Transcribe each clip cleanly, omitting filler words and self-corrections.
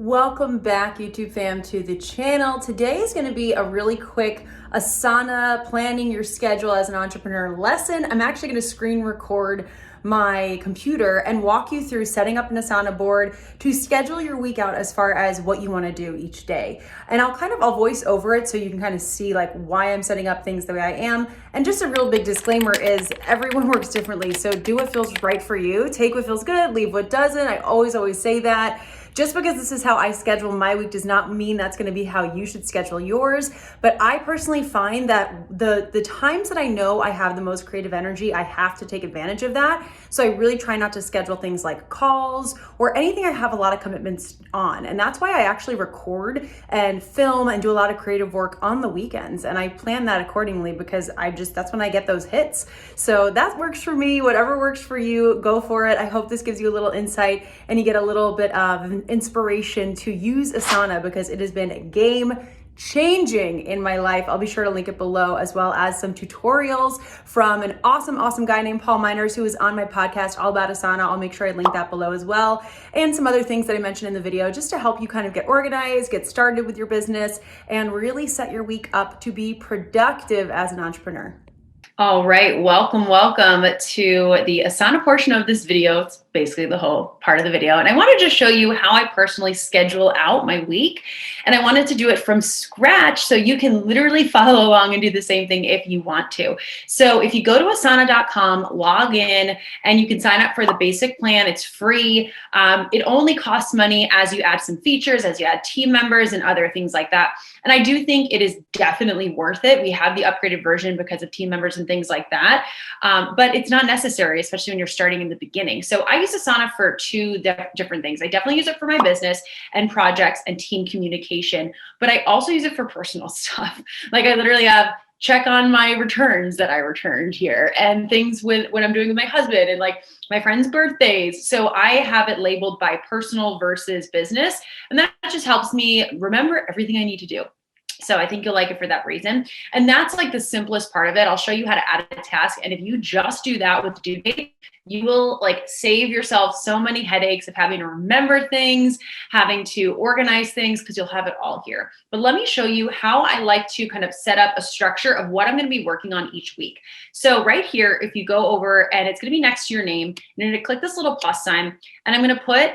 Welcome back, YouTube fam, to the channel. Today is going to be a really quick Asana planning your schedule as an entrepreneur lesson. I'm actually going to screen record my computer and walk you through setting up an Asana board to schedule your week out as far as what you want to do each day. And I'll voice over it so you can kind of see like why I'm setting up things the way I am. And just a real big disclaimer is everyone works differently. So do what feels right for you. Take what feels good, leave what doesn't. I always say that. Just because this is how I schedule my week does not mean that's going to be how you should schedule yours. But I personally find that the times that I know I have the most creative energy, I have to take advantage of that. So I really try not to schedule things like calls or anything I have a lot of commitments on. And that's why I actually record and film and do a lot of creative work on the weekends. And I plan that accordingly because that's when I get those hits. So that works for me. Whatever works for you, go for it. I hope this gives you a little insight and you get a little bit of inspiration to use Asana because it has been game changing in my life. I'll be sure to link it below, as well as some tutorials from an awesome guy named Paul Miners who is on my podcast all about Asana. I'll make sure I link that below as well, and some other things that I mentioned in the video just to help you kind of get organized, get started with your business, and really set your week up to be productive as an entrepreneur. All right, welcome to the Asana portion of this video. It's basically the whole part of the video. And I wanted to show you how I personally schedule out my week. And I wanted to do it from scratch so you can literally follow along and do the same thing if you want to. So if you go to asana.com, log in, and you can sign up for the basic plan. It's free. It only costs money as you add some features, as you add team members and other things like that. And I do think it is definitely worth it. We have the upgraded version because of team members and things like that. But it's not necessary, especially when you're starting in the beginning. So I use Asana for two different things. I definitely use it for my business and projects and team communication, but I also use it for personal stuff. Like I literally have check on my returns that I returned here and things with what I'm doing with my husband and like my friends' birthdays. So I have it labeled by personal versus business. And that just helps me remember everything I need to do. So I think you'll like it for that reason. And that's like the simplest part of it. I'll show you how to add a task. And if you just do that with due date, you will like save yourself so many headaches of having to remember things, having to organize things, because you'll have it all here. But let me show you how I like to kind of set up a structure of what I'm going to be working on each week. So right here, if you go over and it's going to be next to your name, you're going to click this little plus sign and I'm going to put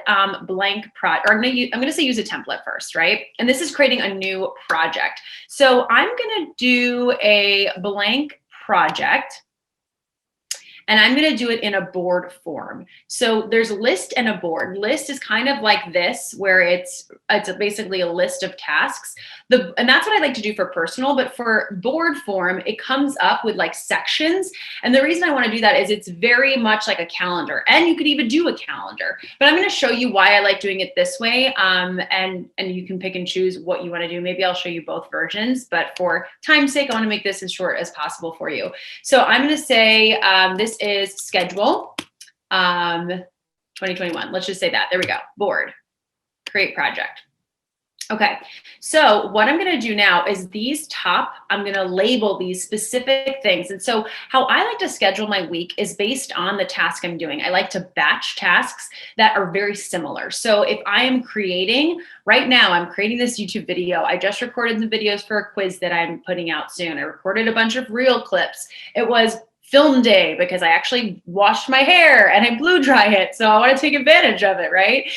blank I'm going to say use a template first, right? And this is creating a new project. So I'm going to do a blank project. And I'm going to do it in a board form. So there's a list and a board. List is kind of like this, where it's basically a list of tasks. And that's what I like to do for personal, but for board form, it comes up with like sections. And the reason I want to do that is it's very much like a calendar, and you could even do a calendar. But I'm going to show you why I like doing it this way. And you can pick and choose what you want to do. Maybe I'll show you both versions, but for time's sake, I want to make this as short as possible for you. So I'm going to say this is schedule 2021. Let's just say that. There we go. Board, create project. Okay, so what I'm going to do now is I'm going to label these specific things. And so how I like to schedule my week is based on the task I'm doing. I like to batch tasks that are very similar. So if I am right now, I'm creating this YouTube video. I just recorded the videos for a quiz that I'm putting out soon. I recorded a bunch of reel clips. It was film day because I actually washed my hair and I blow dry it. So I want to take advantage of it, right?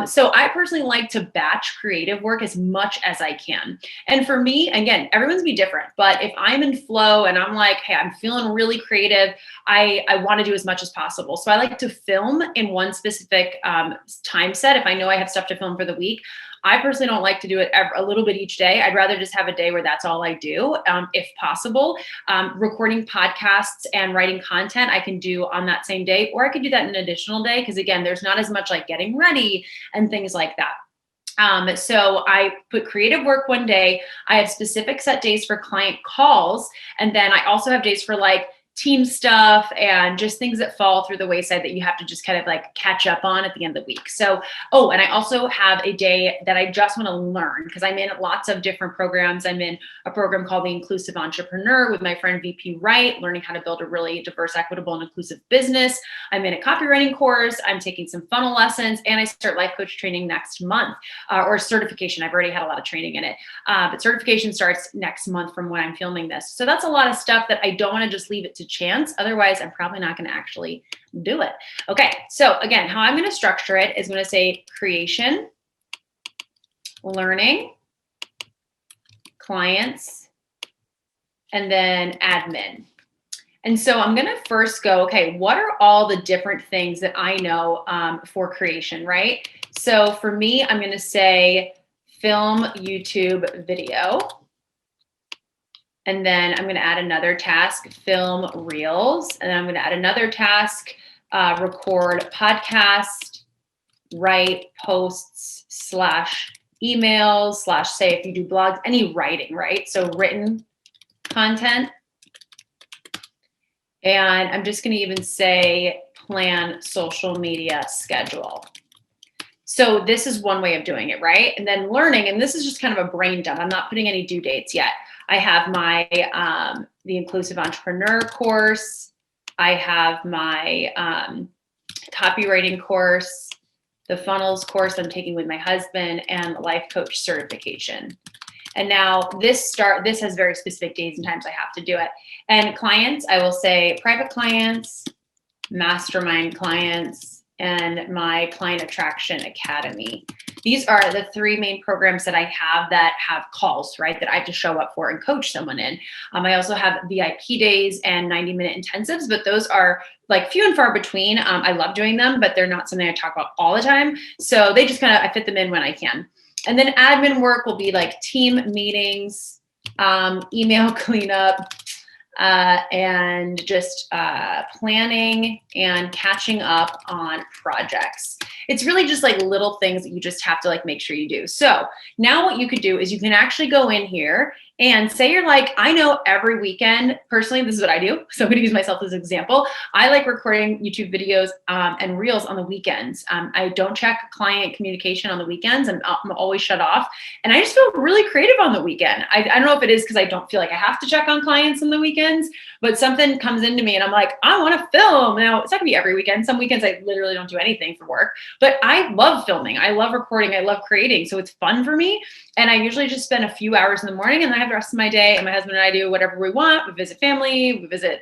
So I personally like to batch creative work as much as I can. And for me, again, everyone's be different, but if I'm in flow and I'm like, hey, I'm feeling really creative, I want to do as much as possible. So I like to film in one specific time set. If I know I have stuff to film for the week, I personally don't like to do it a little bit each day. I'd rather just have a day where that's all I do, if possible. Recording podcasts and writing content I can do on that same day, or I could do that in an additional day because, again, there's not as much like getting ready and things like that. So I put creative work one day. I have specific set days for client calls. And then I also have days for like team stuff and just things that fall through the wayside that you have to just kind of like catch up on at the end of the week. So, oh, and I also have a day that I just want to learn because I'm in lots of different programs. I'm in a program called the Inclusive Entrepreneur with my friend VP Wright, learning how to build a really diverse, equitable, and inclusive business. I'm in a copywriting course. I'm taking some funnel lessons, and I start life coach training next month, or certification. I've already had a lot of training in it, but certification starts next month from when I'm filming this. So that's a lot of stuff that I don't want to just leave it to chance. Otherwise, I'm probably not going to actually do it. Okay. So again, how I'm going to structure it is going to say creation, learning, clients, and then admin. And so I'm going to first go, okay, what are all the different things that I know for creation, right? So for me, I'm going to say film, YouTube, video. And then I'm going to add another task, film reels. And then I'm going to add another task, record podcast, write posts / emails / say if you do blogs, any writing, right? So written content. And I'm just going to even say plan social media schedule. So this is one way of doing it, right? And then learning, and this is just kind of a brain dump. I'm not putting any due dates yet. I have my the Inclusive Entrepreneur course. I have my copywriting course, the funnels course I'm taking with my husband, and the life coach certification. And now this has very specific days and times I have to do it. And clients, I will say private clients, mastermind clients, and my Client Attraction Academy. These are the 3 main programs that I have that have calls, right, that I have to show up for and coach someone in. I also have VIP days and 90-minute intensives, but those are like few and far between. I love doing them, but they're not something I talk about all the time. So they just I fit them in when I can. And then admin work will be like team meetings, email cleanup, and just planning and catching up on projects. It's really just like little things that you just have to like make sure you do. So now what you could do is you can actually go in here and say you're like, I know every weekend, personally, this is what I do. So I'm going to use myself as an example. I like recording YouTube videos and reels on the weekends. I don't check client communication on the weekends. I'm always shut off. And I just feel really creative on the weekend. I don't know if it is because I don't feel like I have to check on clients on the weekends, but something comes into me and I'm like, I want to film. Now, it's not going to be every weekend. Some weekends I literally don't do anything for work, but I love filming. I love recording. I love creating. So it's fun for me. And I usually just spend a few hours in the morning and then I have the rest of my day, and my husband and I do whatever we want. We visit family, we visit,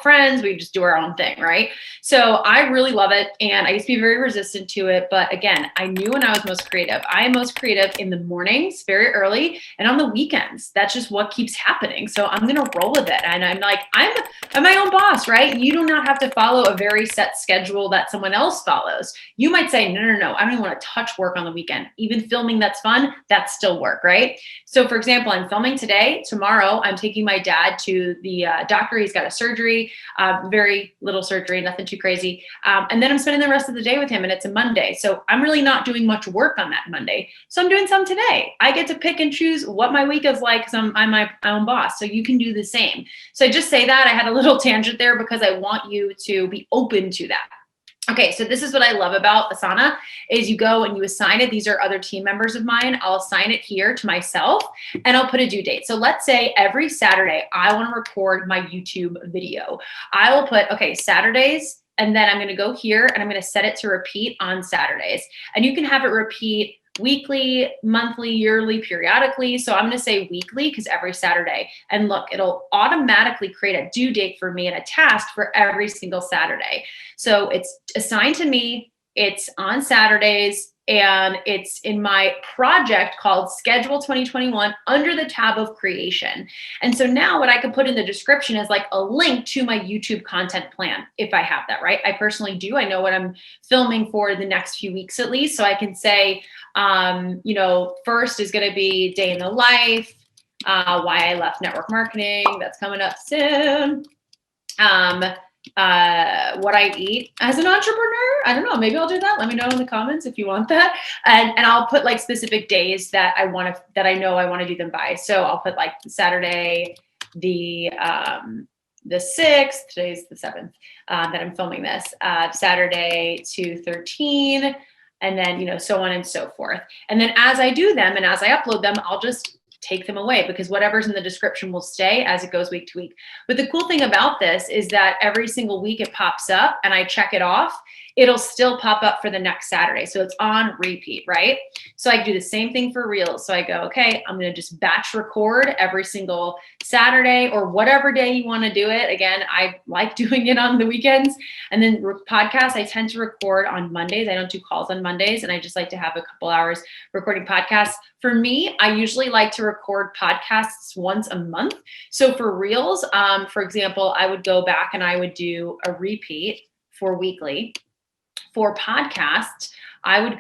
friends, we just do our own thing, right? So I really love it. And I used to be very resistant to it. But again, I knew when I was most creative. I am most creative in the mornings, very early, and on the weekends. That's just what keeps happening. So I'm going to roll with it. And I'm like, I'm my own boss, right? You do not have to follow a very set schedule that someone else follows. You might say, no, I don't even want to touch work on the weekend. Even filming that's fun, that's still work, right? So for example, I'm filming today. Tomorrow, I'm taking my dad to the doctor. He's got a surgery, very little surgery, nothing too crazy. And then I'm spending the rest of the day with him, and it's a Monday. So I'm really not doing much work on that Monday. So I'm doing some today. I get to pick and choose what my week is like because I'm my own boss. So you can do the same. So I just say that. I had a little tangent there because I want you to be open to that. Okay, so this is what I love about Asana is you go and you assign it. These are other team members of mine. I'll assign it here to myself and I'll put a due date. So let's say every Saturday, I want to record my YouTube video. I will put, okay, Saturdays, and then I'm going to go here and I'm going to set it to repeat on Saturdays. And you can have it repeat weekly, monthly, yearly, periodically. So I'm going to say weekly because every Saturday. And look, it'll automatically create a due date for me and a task for every single Saturday. So it's assigned to me. It's on Saturdays. And it's in my project called Schedule 2021 under the tab of creation. And so now what I could put in the description is like a link to my YouTube content plan, if I have that, right? I personally do. I know what I'm filming for the next few weeks at least. So I can say, first is going to be day in the life, why I left network marketing. That's coming up soon. What I eat as an entrepreneur. I don't know. Maybe I'll do that. Let me know in the comments if you want that. And I'll put like specific days that I know I want to do them by. So I'll put like Saturday, the the 6th, today's the 7th that I'm filming this, Saturday 2/13, and then, you know, so on and so forth. And then as I do them and as I upload them, I'll just take them away because whatever's in the description will stay as it goes week to week. But the cool thing about this is that every single week it pops up and I check it off, it'll still pop up for the next Saturday. So it's on repeat, right? So I do the same thing for Reels. So I go, okay, I'm going to just batch record every single Saturday or whatever day you want to do it. Again, I like doing it on the weekends. And then podcasts, I tend to record on Mondays. I don't do calls on Mondays. And I just like to have a couple hours recording podcasts. For me, I usually like to record podcasts once a month. So for Reels, for example, I would go back and I would do a repeat for weekly. For podcasts, I would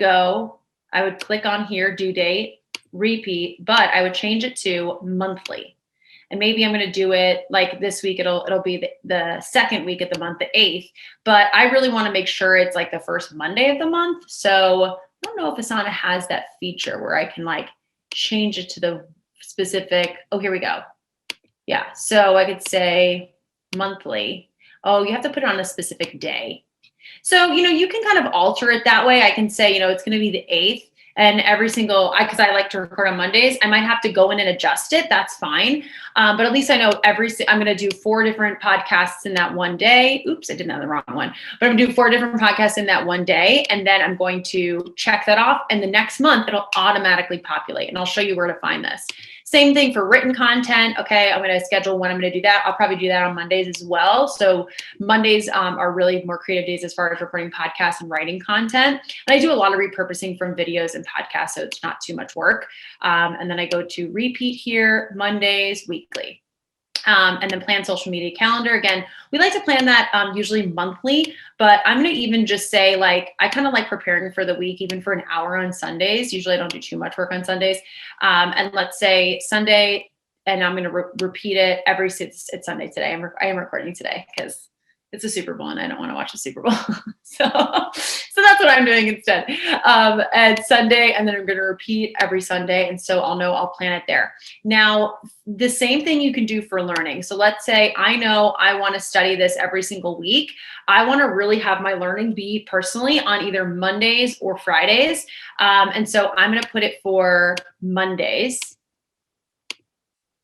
click on here, due date, repeat, but I would change it to monthly. And maybe I'm going to do it like this week. It'll be the second week of the month, the 8th. But I really want to make sure it's like the first Monday of the month. So I don't know if Asana has that feature where I can like change it to the specific. Oh, here we go. Yeah. So I could say monthly. Oh, you have to put it on a specific day. So, you know, you can kind of alter it that way. I can say, you know, it's going to be the 8th. And every single, because I like to record on Mondays, I might have to go in and adjust it. That's fine. But at least I know I'm going to do 4 different podcasts in that one day. Oops, I did that in the wrong one. But I'm going to do 4 different podcasts in that one day. And then I'm going to check that off. And the next month, it'll automatically populate. And I'll show you where to find this. Same thing for written content. Okay, I'm going to schedule when I'm going to do that. I'll probably do that on Mondays as well. So Mondays are really more creative days as far as recording podcasts and writing content. And I do a lot of repurposing from videos and podcasts, so it's not too much work. And then I go to repeat here, Mondays, weekly. And then plan social media calendar. Again, we like to plan that usually monthly, but I'm going to even just say like, I kind of like preparing for the week, even for an hour on Sundays. Usually I don't do too much work on Sundays. And let's say Sunday, and I'm going to repeat it it's Sunday today. I am recording today because it's a Super Bowl and I don't want to watch the Super Bowl. So that's what I'm doing instead. And Sunday, and then I'm going to repeat every Sunday. And so I'll know I'll plan it there. Now, the same thing you can do for learning. So let's say I know I want to study this every single week. I want to really have my learning be personally on either Mondays or Fridays. And so I'm going to put it for Mondays.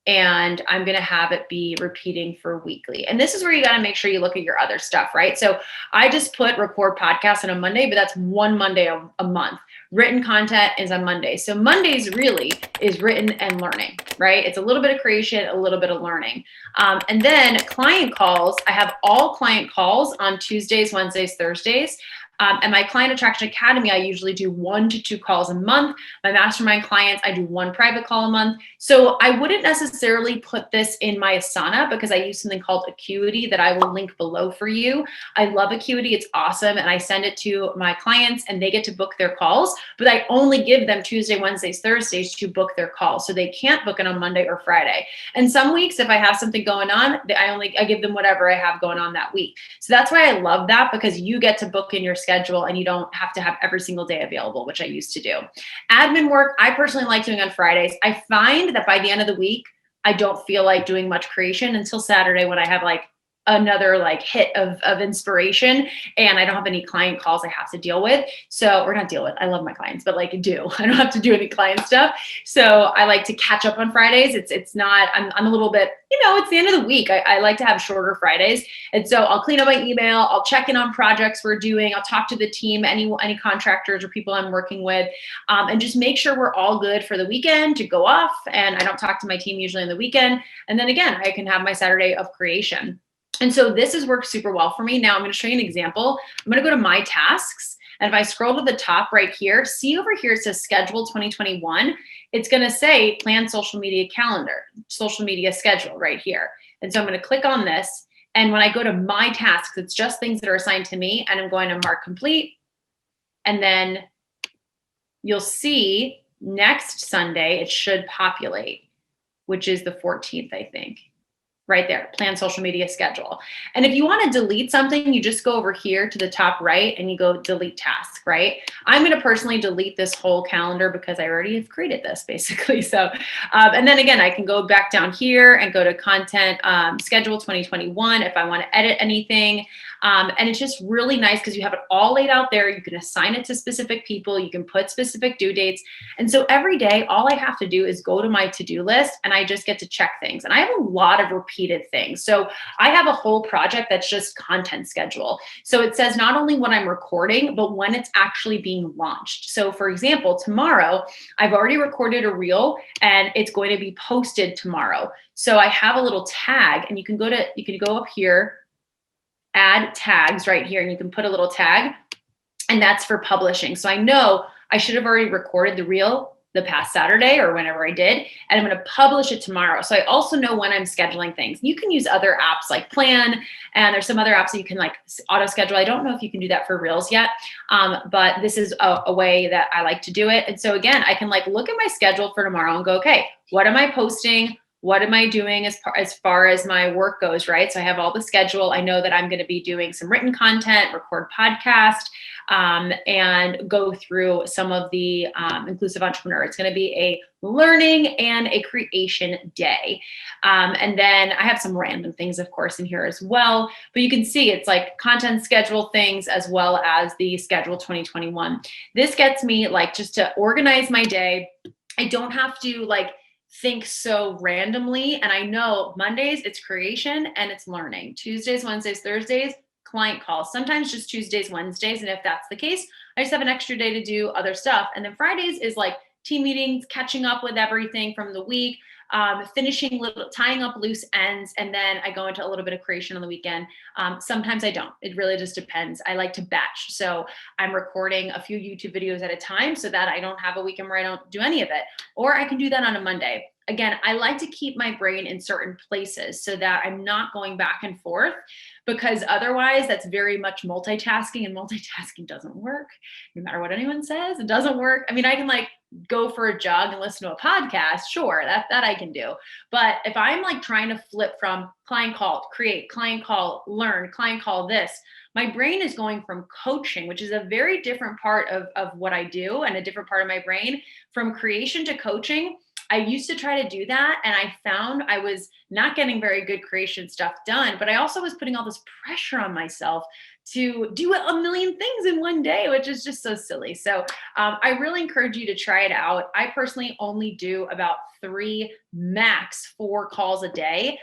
And I'm going to have it be repeating for weekly. And this is where you got to make sure you look at your other stuff, right? So I just put record podcast on a Monday, but that's one Monday a month. Written content is on Monday. So Mondays really is written and learning, right? It's a little bit of creation, a little bit of learning. And then client calls, I have all client calls on Tuesdays, Wednesdays, Thursdays. And my Client Attraction Academy, I usually do 1 to 2 calls a month. My mastermind clients, I do 1 private call a month. So I wouldn't necessarily put this in my Asana because I use something called Acuity that I will link below for you. I love Acuity. It's awesome. And I send it to my clients and they get to book their calls, but I only give them Tuesday, Wednesdays, Thursdays to book their calls. So they can't book it on Monday or Friday. And some weeks, if I have something going on, I give them whatever I have going on that week. So that's why I love that, because you get to book in your schedule and you don't have to have every single day available, which I used to do. Admin work, I personally like doing on Fridays. I find that by the end of the week, I don't feel like doing much creation until Saturday when I have like another like hit of inspiration and I don't have any client calls I have to deal with. So, or not deal with, I love my clients, but like I don't have to do any client stuff. So I like to catch up on Fridays. It's not, I'm a little bit, it's the end of the week. I like to have shorter Fridays. And so I'll clean up my email. I'll check in on projects we're doing. I'll talk to the team, any contractors or people I'm working with, and just make sure we're all good for the weekend to go off. And I don't talk to my team usually on the weekend. And then again, I can have my Saturday of creation. And so this has worked super well for me. Now I'm going to show you an example. I'm going to go to my tasks. And if I scroll to the top right here, see over here, it says schedule 2021. It's going to say plan social media calendar, social media schedule right here. And so I'm going to click on this. And when I go to my tasks, it's just things that are assigned to me. And I'm going to mark complete. And then you'll see next Sunday, it should populate, which is the 14th, I think. right there, plan social media schedule. And if you want to delete something, you just go over here to the top right and you go delete task, right? I'm going to personally delete this whole calendar because I already have created this basically. So, and then again, I can go back down here and go to content, schedule 2021 if I want to edit anything. And it's just really nice because you have it all laid out there. You can assign it to specific people. You can put specific due dates. And so every day, all I have to do is go to my to-do list and I just get to check things. And I have a lot of repeated things. So I have a whole project that's just content schedule. So it says not only when I'm recording, but when it's actually being launched. So for example, tomorrow, I've already recorded a reel and it's going to be posted tomorrow. So I have a little tag and you can go up here, add tags right here, and you can put a little tag, and that's for publishing. So I know I should have already recorded the reel the past Saturday or whenever I did, and I'm going to publish it tomorrow. So I also know when I'm scheduling things. You can use other apps like Plan, and there's some other apps that you can like auto schedule. I don't know if you can do that for reels yet, but this is a way that I like to do it. And so again, I can like look at my schedule for tomorrow and go, okay, what am I posting? What am I doing as far as my work goes, right? So I have all the schedule. I know that I'm going to be doing some written content, record podcast, and go through some of the inclusive entrepreneur. It's going to be a learning and a creation day. And then I have some random things, of course, in here as well. But you can see it's like content schedule things as well as the schedule 2021. This gets me like just to organize my day. I don't have to like think so randomly. And I know Mondays, it's creation and it's learning. Tuesdays, Wednesdays, Thursdays, client calls, sometimes just Tuesdays, Wednesdays. And if that's the case, I just have an extra day to do other stuff. And then Fridays is like team meetings, catching up with everything from the week, tying up loose ends. And then I go into a little bit of creation on the weekend. Sometimes I don't. It really just depends. I like to batch. So I'm recording a few YouTube videos at a time so that I don't have a weekend where I don't do any of it. Or I can do that on a Monday. Again, I like to keep my brain in certain places so that I'm not going back and forth, because otherwise that's very much multitasking, and multitasking doesn't work. No matter what anyone says, it doesn't work. I mean, I can like go for a jog and listen to a podcast. Sure, that I can do. But if I'm like trying to flip from client call, create, client call, learn, client call, this, my brain is going from coaching, which is a very different part of what I do and a different part of my brain, from creation to coaching. I used to try to do that, and I found I was not getting very good creation stuff done, but I also was putting all this pressure on myself to do a million things in one day, which is just so silly. So I really encourage you to try it out. I personally only do about 3, max 4 calls a day.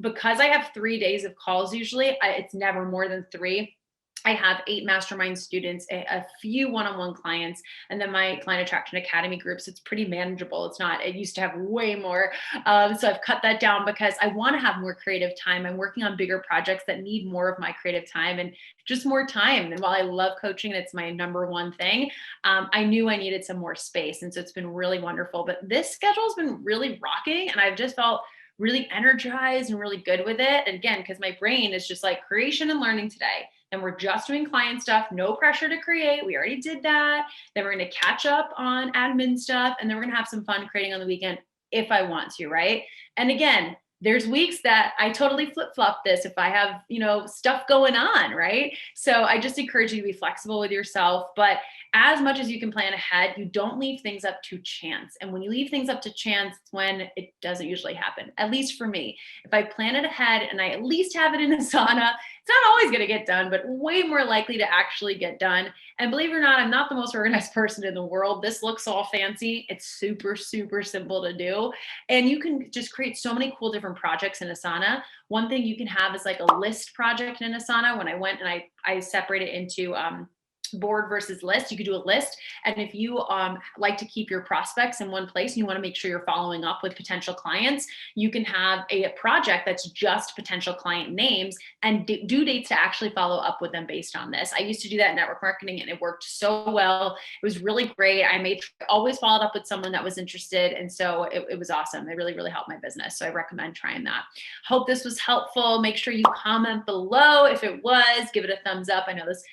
Because I have 3 days of calls usually, it's never more than 3. I have 8 mastermind students, a few one-on-one clients, and then my Client Attraction Academy groups. It's pretty manageable. It used to have way more. So I've cut that down because I want to have more creative time. I'm working on bigger projects that need more of my creative time and just more time. And while I love coaching, it's my number one thing, I knew I needed some more space. And so it's been really wonderful. But this schedule has been really rocking, and I've just felt really energized and really good with it. And again, because my brain is just like creation and learning today. And we're just doing client stuff, no pressure to create. We already did that. Then we're going to catch up on admin stuff. And then we're going to have some fun creating on the weekend if I want to, right? And again, there's weeks that I totally flip-flop this if I have, stuff going on, right? So I just encourage you to be flexible with yourself. But as much as you can plan ahead, you don't leave things up to chance. And when you leave things up to chance, it's when it doesn't usually happen, at least for me. If I plan it ahead and I at least have it in Asana, it's not always going to get done, but way more likely to actually get done. And believe it or not, I'm not the most organized person in the world. This looks all fancy. It's super, super simple to do. And you can just create so many cool different projects in Asana. One thing you can have is like a list project in Asana. When I went and I separated it into board versus list, you could do a list. And if you like to keep your prospects in one place and you want to make sure you're following up with potential clients, you can have a project that's just potential client names and due dates to actually follow up with them based on this. I used to do that in network marketing and it worked so well. It was really great. I always followed up with someone that was interested. And so it was awesome. It really, really helped my business. So I recommend trying that. Hope this was helpful. Make sure you comment below if it was, give it a thumbs up. I know this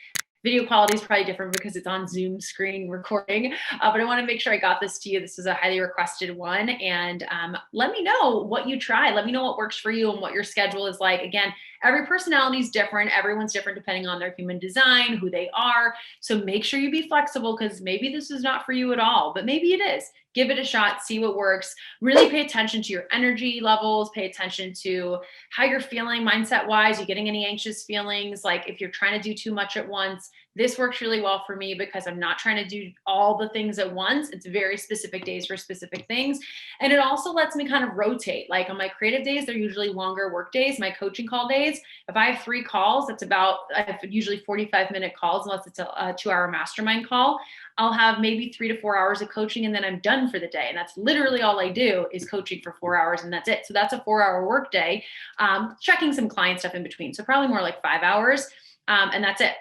Video quality is probably different because it's on Zoom screen recording, but I want to make sure I got this to you. This is a highly requested one, and let me know what you try. Let me know what works for you and what your schedule is like. Again, every personality is different. Everyone's different depending on their human design, who they are. So make sure you be flexible, because maybe this is not for you at all, but maybe it is. Give it a shot, see what works. Really pay attention to your energy levels, pay attention to how you're feeling mindset wise. You getting any anxious feelings? Like if you're trying to do too much at once, this works really well for me because I'm not trying to do all the things at once. It's very specific days for specific things. And it also lets me kind of rotate. Like on my creative days, they're usually longer work days. My coaching call days, if I have 3 calls, that's about, I have usually 45-minute calls, unless it's a 2-hour mastermind call. I'll have maybe 3 to 4 hours of coaching, and then I'm done for the day. And that's literally all I do is coaching for 4 hours, and that's it. So that's a 4-hour work day, checking some client stuff in between. So probably more like 5 hours, and that's it.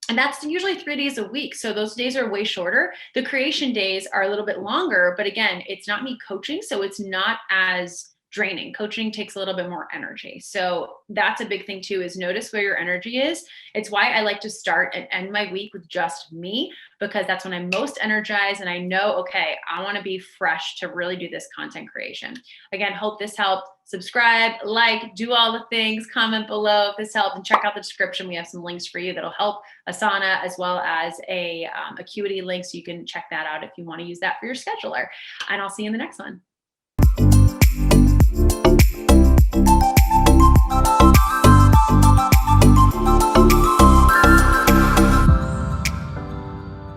And that's usually 3 days a week. So those days are way shorter. The creation days are a little bit longer, but again, it's not me coaching, so it's not as draining. Coaching takes a little bit more energy. So that's a big thing too, is notice where your energy is. It's why I like to start and end my week with just me, because that's when I'm most energized and I know, okay, I want to be fresh to really do this content creation. Again, hope this helped. Subscribe, like, do all the things, comment below if this helped, and check out the description. We have some links for you that'll help Asana, as well as a Acuity link, so you can check that out if you want to use that for your scheduler. And I'll see you in the next one.